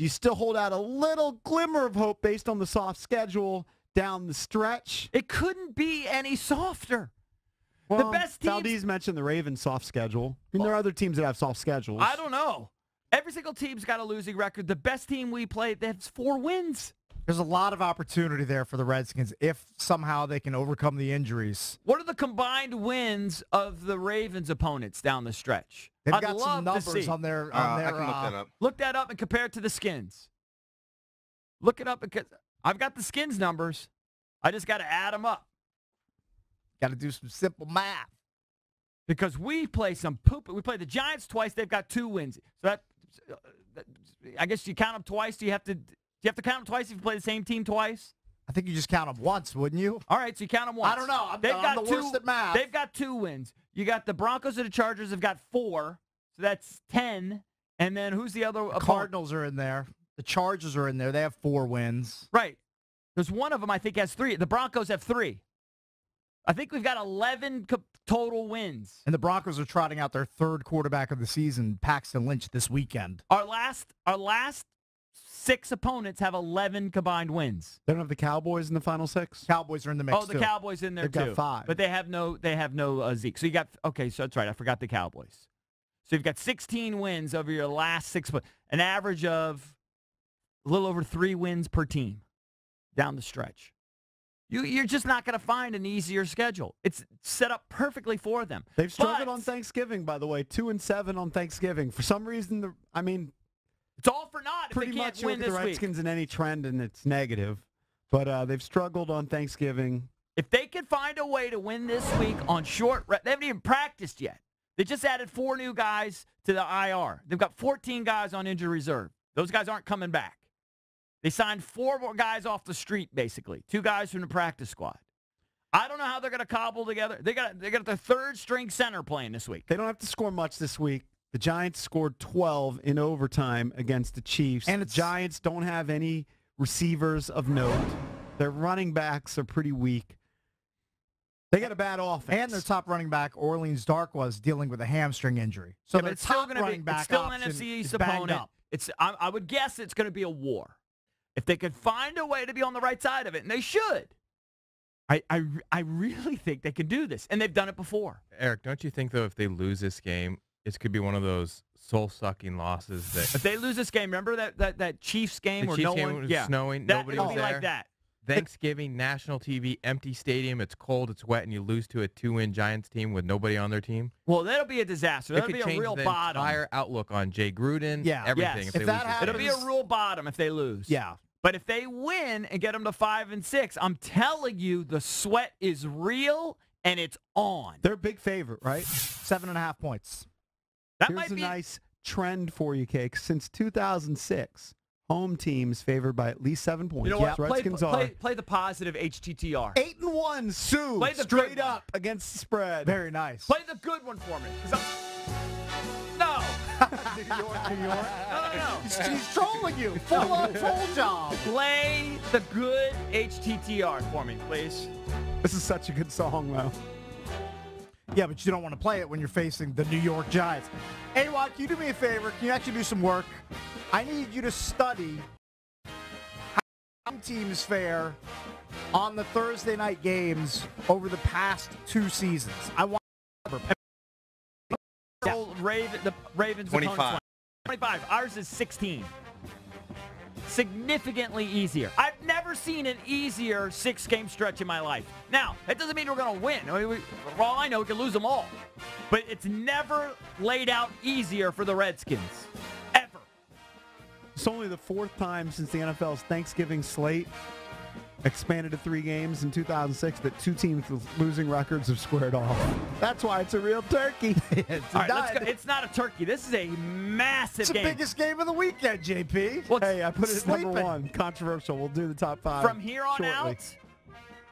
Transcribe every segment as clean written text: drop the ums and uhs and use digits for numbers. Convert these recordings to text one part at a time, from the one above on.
Do you still hold out a little glimmer of hope based on the soft schedule down the stretch? It couldn't be any softer. Well, the best teams. Valdez mentioned the Ravens' soft schedule. I mean, there are other teams that have soft schedules. I don't know. Every single team's got a losing record. The best team we played, they have 4 wins. There's a lot of opportunity there for the Redskins if somehow they can overcome the injuries. What are the combined wins of the Ravens' opponents down the stretch? They've I'd got some love to numbers see. on their. I can look that up. Look that up and compare it to the Skins. Look it up because I've got the Skins numbers. I just got to add them up. Got to do some simple math. Because we play some poop. We play the Giants twice. They've got 2 wins. So I guess you count them twice. Do you have to count them twice if you play the same team twice? I think you just count them once, wouldn't you? All right, so you count them once. I don't know. I'm the worst at math. They've got 2 wins. You got the Broncos and the Chargers have got 4, so that's 10. And then who's the other opponent? Cardinals are in there. The Chargers are in there. They have 4 wins. Right. There's one of them I think has 3. The Broncos have 3. I think we've got 11 total wins. And the Broncos are trotting out their 3rd quarterback of the season, Paxton Lynch, this weekend. Our last 6 opponents have 11 combined wins. They don't have the Cowboys in the final 6? Cowboys are in the mix, the Cowboys in there They've too. got 5. But they have no Zeke. So you got, okay, so that's right. I forgot the Cowboys. So you've got 16 wins over your last 6, an average of a little over 3 wins per team down the stretch. You're just not going to find an easier schedule. It's set up perfectly for them. They've struggled on Thanksgiving, by the way. 2-7 on Thanksgiving. For some reason, it's all for naught if they pretty can't much you win look at this the week. Redskins in any trend, and it's negative. But they've struggled on Thanksgiving. If they can find a way to win this week on short, they haven't even practiced yet. They just added 4 new guys to the IR. They've got 14 guys on injury reserve. Those guys aren't coming back. They signed 4 more guys off the street, basically. 2 guys from the practice squad. I don't know how they're going to cobble together. They got their 3rd-string center playing this week. They don't have to score much this week. The Giants scored 12 in overtime against the Chiefs. And the Giants don't have any receivers of note. Their running backs are pretty weak. They got a bad offense. And their top running back, Orleans Dark, was dealing with a hamstring injury. So their it's still top running back it's still option an NFC East is banged opponent. up. I would guess it's going to be a war. If they could find a way to be on the right side of it, and they should, I really think they can do this, and they've done it before. Eric, don't you think, though, if they lose this game, it could be one of those soul-sucking losses that... If they lose this game, remember that Chiefs game where no one... was snowing, nobody was there? Like that. Thanksgiving, national TV, empty stadium, it's cold, it's wet, and you lose to a 2-win Giants team with nobody on their team? Well, that'll be a disaster. That'll it could be a change real the bottom. entire outlook on Jay Gruden, everything. Yes. If they lose this It'll game. be a real bottom if they lose. Yeah. But if they win and get them to 5 and 6, I'm telling you, the sweat is real and it's on. They're a big favorite, right? 7.5 points. That Here's might a be nice trend for you, Cake. Since 2006, home teams favored by at least 7 points. You know what? Redskins play the positive HTTR. 8-1, Sue. Play the straight good one. up against the spread. Very nice. Play the good one for me. No. New York. No. He's trolling you. Full-on troll job. Play the good HTTR for me, please. This is such a good song, though. Yeah, but you don't want to play it when you're facing the New York Giants. Hey, Watt, can you do me a favor? Can you actually do some work? I need you to study how teams fare on the Thursday night games over the past 2 seasons. I want The Ravens 25. 25. Ours is 16. Significantly easier. I've never seen an easier 6-game stretch in my life. Now, that doesn't mean we're going to win. For all I know, we can lose them all. But it's never laid out easier for the Redskins. Ever. It's only the 4th time since the NFL's Thanksgiving slate expanded to 3 games in 2006 that 2 teams with losing records have squared off. That's why it's a real turkey. All right, let's go. It's not a turkey. This is a massive game. It's the biggest game of the weekend, JP. Well, Hey, I put it at number sleeping. 1. Controversial. We'll do the top 5 From here on shortly. out,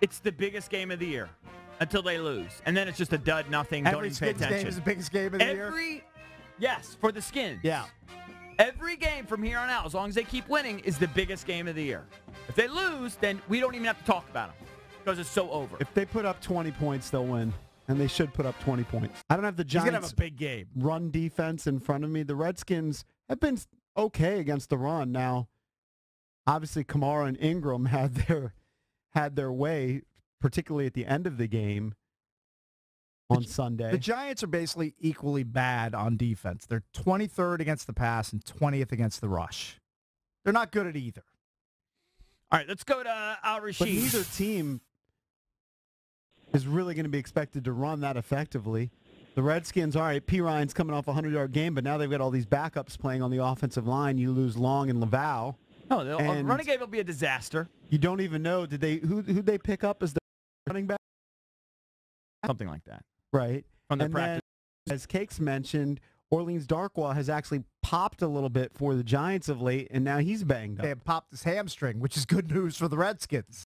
it's the biggest game of the year until they lose. And then it's just a dud, nothing. Every Don't even pay Skins game attention. is the biggest game of the year. Yes, for the Skins. Yeah. Every game from here on out, as long as they keep winning, is the biggest game of the year. If they lose, then we don't even have to talk about them because it's so over. If they put up 20 points, they'll win. And they should put up 20 points. I don't have the He's going to have Giants a big game. run defense in front of me. The Redskins have been okay against the run. Now, obviously, Kamara and Ingram had their way, particularly at the end of the game on Sunday. The Giants are basically equally bad on defense. They're 23rd against the pass and 20th against the rush. They're not good at either. All right, let's go to Al-Rashid. But neither team is really going to be expected to run that effectively. The Redskins, all right, P. Ryan's coming off a 100-yard game, but now they've got all these backups playing on the offensive line. You lose Long and Laval. No, the running game will be a disaster. You don't even know, who'd they pick up as the running back? Something like that. Right. From the and practice. then, as Cakes mentioned, Orleans Darkwa has actually popped a little bit for the Giants of late, and now he's banged up. They have popped his hamstring, which is good news for the Redskins.